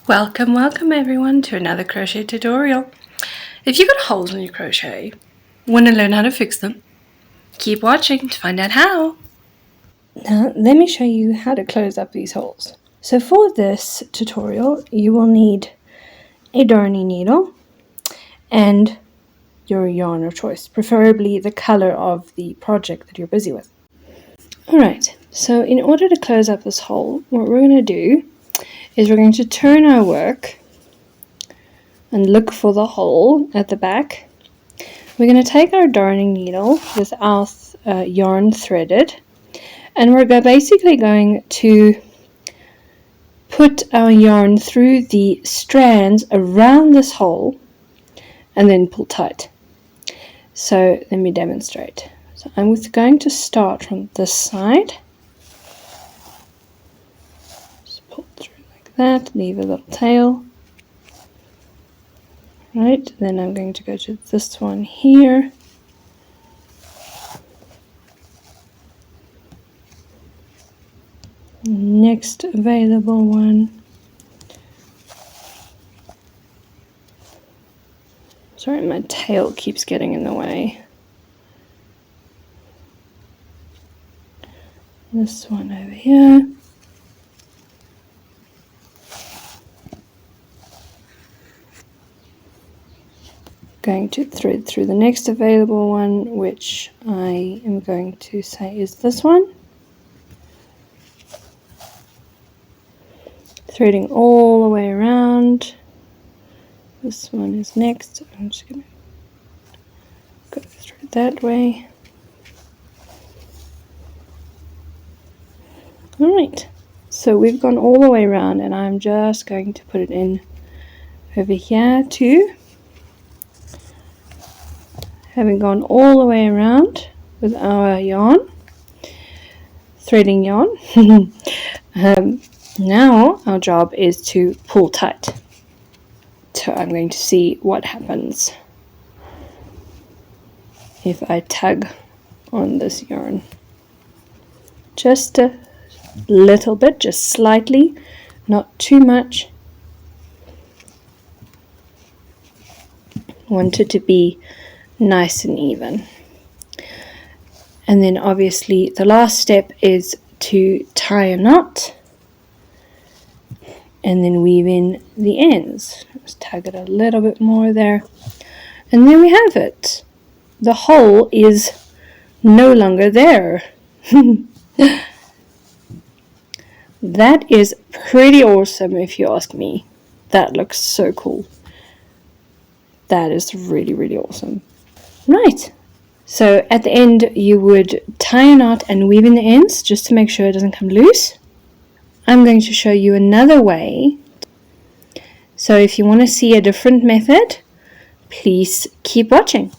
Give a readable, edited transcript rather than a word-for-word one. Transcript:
Welcome everyone to another crochet tutorial. If you got holes in your crochet, want to learn how to fix them, keep watching to find out how. Now let me show you how to close up these holes. So for this tutorial you will need a darning needle and your yarn of choice, preferably the color of the project that you're busy with. Alright, so in order to close up this hole, what we're going to do is we're going to turn our work and look for the hole at the back. We're going to take our darning needle with our yarn threaded, and we're basically going to put our yarn through the strands around this hole and then pull tight. So let me demonstrate. So I'm going to start from this side. Just pull through like that, leave a little tail. Right, then I'm going to go to this one here. Next available one. Sorry, my tail keeps getting in the way. This one over here. Going to thread through the next available one, which I am going to say is this one. Threading all the way around. This one is next. I'm just going to go through that way. Alright, so we've gone all the way around, and I'm just going to put it in over here too. Having gone all the way around with our yarn, threading yarn, now our job is to pull tight. So I'm going to see what happens if I tug on this yarn. Just a little bit, just slightly, not too much. Want it to be nice and even. And then obviously the last step is to tie a knot and then weave in the ends. Let's tug it a little bit more there, and there we have it. The hole is no longer there. That is pretty awesome if you ask me. That looks so cool. That is really awesome. Right, so at the end you would tie a knot and weave in the ends just to make sure it doesn't come loose. I'm going to show you another way. So if you want to see a different method, please keep watching.